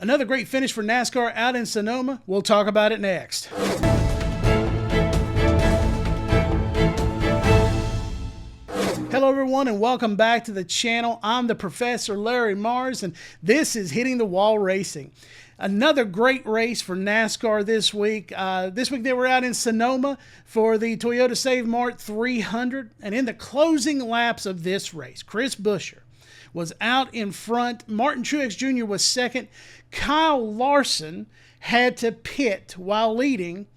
Another great finish for NASCAR out in Sonoma. We'll talk about it next. Hello everyone and welcome back to the channel. I'm the Professor Larry Mars and this is Hitting the Wall Racing. Another great race for NASCAR this week. This week they were out in Sonoma for the Toyota Save Mart 300, and in the closing laps of this race, Chris Buescher was out in front. Martin Truex Jr. was second. Kyle Larson had to pit while leading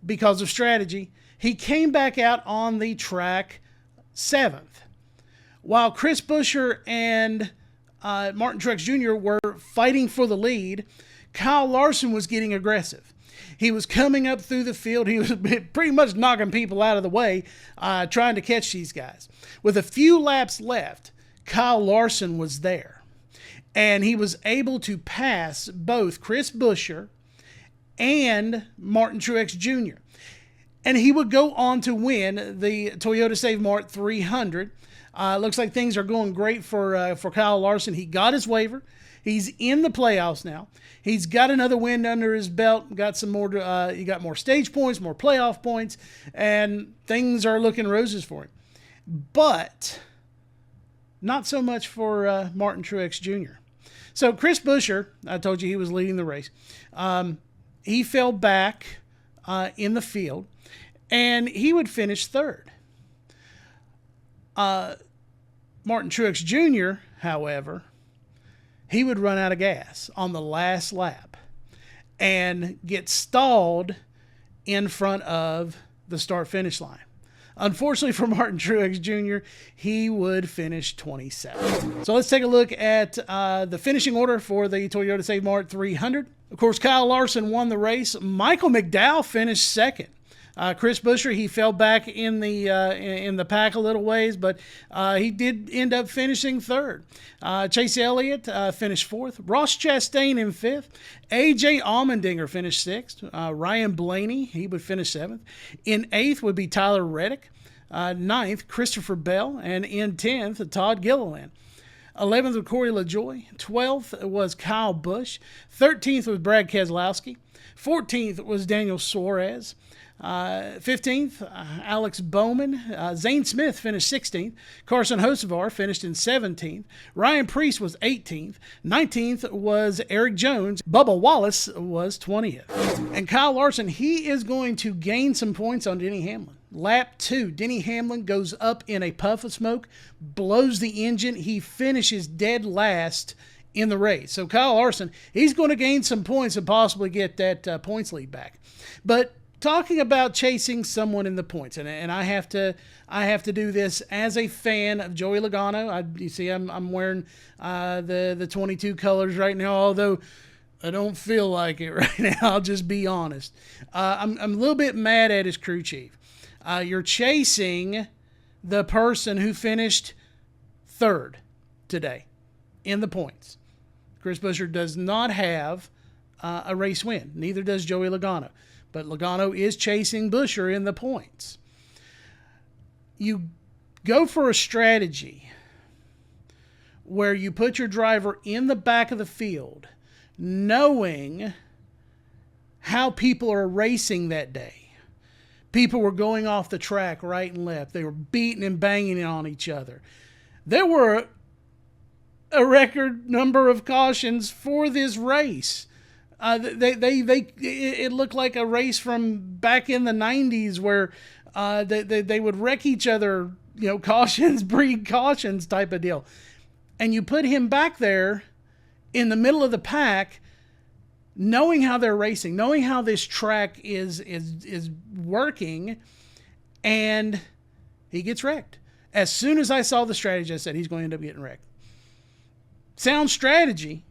because of strategy. He came back out on the track 7th. While Chris Buescher and Martin Truex Jr. were fighting for the lead, Kyle Larson was getting aggressive. He was coming up through the field. He was pretty much knocking people out of the way, trying to catch these guys. With a few laps left, Kyle Larson was there, and he was able to pass both Chris Buescher and Martin Truex Jr., and he would go on to win the Toyota Save Mart 300. Looks like things are going great for Kyle Larson. He got his waiver. He's in the playoffs now. He's got another win under his belt. Got some more. He got more stage points, more playoff points, and things are looking roses for him. But not so much for Martin Truex Jr. So Chris Buescher, I told you he was leading the race. He fell back in the field, and he would finish third. Martin Truex Jr., however, he would run out of gas on the last lap and get stalled in front of the start-finish line. Unfortunately for Martin Truex Jr., he would finish 27th. So let's take a look at the finishing order for the Toyota Save Mart 300. Of course, Kyle Larson won the race. Michael McDowell finished second. Chris Buescher, he fell back in the pack a little ways, but he did end up finishing third. Chase Elliott finished fourth. Ross Chastain in fifth. A.J. Allmendinger finished sixth. Ryan Blaney, he would finish seventh. In eighth would be Tyler Reddick. Ninth, Christopher Bell. And in 10th, Todd Gilliland. 11th was Corey LaJoie. 12th was Kyle Busch. 13th was Brad Keselowski. 14th was Daniel Suarez. 15th, Alex Bowman. Zane Smith finished 16th. Carson Hocevar finished in 17th. Ryan Preece was 18th. 19th was Eric Jones. Bubba Wallace was 20th. And Kyle Larson, he is going to gain some points on Denny Hamlin. Lap 2, Denny Hamlin goes up in a puff of smoke, blows the engine. He finishes dead last in the race. So Kyle Larson, he's going to gain some points and possibly get that points lead back. But talking about chasing someone in the points, and I have to do this as a fan of Joey Logano. You see, I'm wearing the 22 colors right now, although I don't feel like it right now. I'll just be honest. I'm a little bit mad at his crew chief. You're chasing the person who finished third today in the points. Chris Buescher does not have a race win. Neither does Joey Logano. But Logano is chasing Buescher in the points. You go for a strategy where you put your driver in the back of the field, knowing how people are racing that day. People were going off the track right and left. They were beating and banging on each other. There were a record number of cautions for this race. It looked like a race from back in the 90s where they would wreck each other, cautions, breed cautions type of deal. And you put him back there in the middle of the pack, knowing how they're racing, knowing how this track is working, and he gets wrecked. As soon as I saw the strategy, I said he's going to end up getting wrecked. Sound strategy,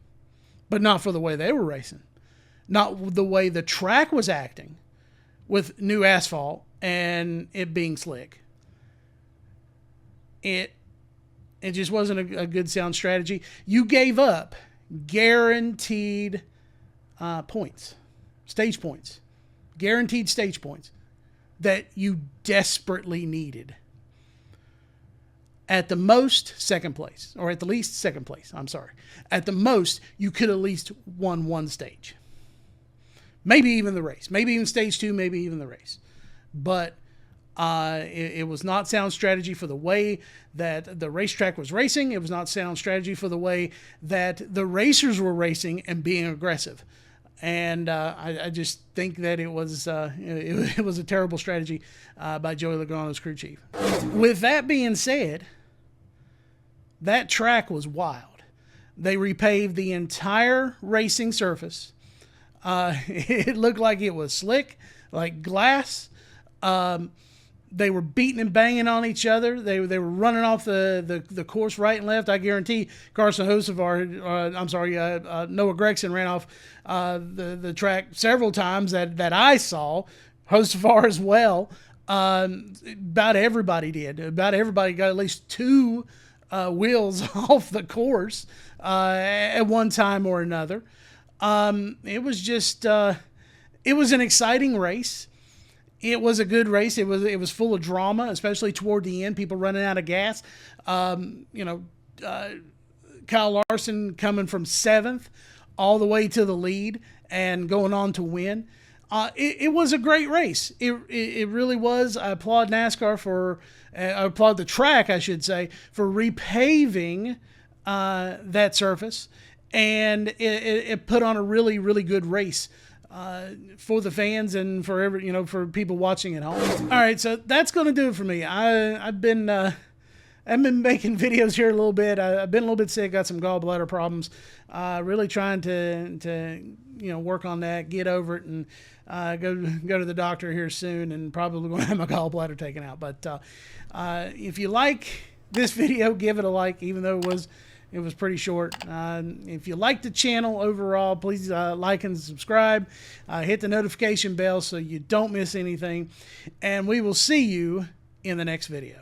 but not for the way they were racing. Not the way the track was acting with new asphalt and it being slick. It just wasn't a good sound strategy. You gave up guaranteed points, stage points, guaranteed stage points that you desperately needed. At the most, second place, or at the least second place. I'm sorry. At the most, you could at least won one stage. Maybe even the race. Maybe even stage 2, maybe even the race. But it was not sound strategy for the way that the racetrack was racing. It was not sound strategy for the way that the racers were racing and being aggressive. And I just think that it was a terrible strategy by Joey Logano's crew chief. With that being said, that track was wild. They repaved the entire racing surface. It looked like it was slick, like glass. They were beating and banging on each other. They were running off the course right and left. I guarantee Carson Hocevar, Noah Gregson ran off the track several times that I saw. Hocevar as well. About everybody did. About everybody got at least 2 wheels off the course at one time or another. It was just it was an exciting race. It was a good race. It was full of drama, especially toward the end. People running out of gas. Kyle Larson coming from 7th all the way to the lead and going on to win. It was a great race. It really was. I applaud NASCAR I applaud the track, I should say, for repaving that surface, and it put on a really, really good race for the fans and for for people watching at home. All right, so that's going to do it for me. I've been making videos here a little bit. I've been a little bit sick, got some gallbladder problems. Really trying to work on that, get over it, and go to the doctor here soon, and probably going to have my gallbladder taken out. But if you like this video, give it a like, even though it was pretty short. If you like the channel overall, please like and subscribe. Hit the notification bell so you don't miss anything. And we will see you in the next video.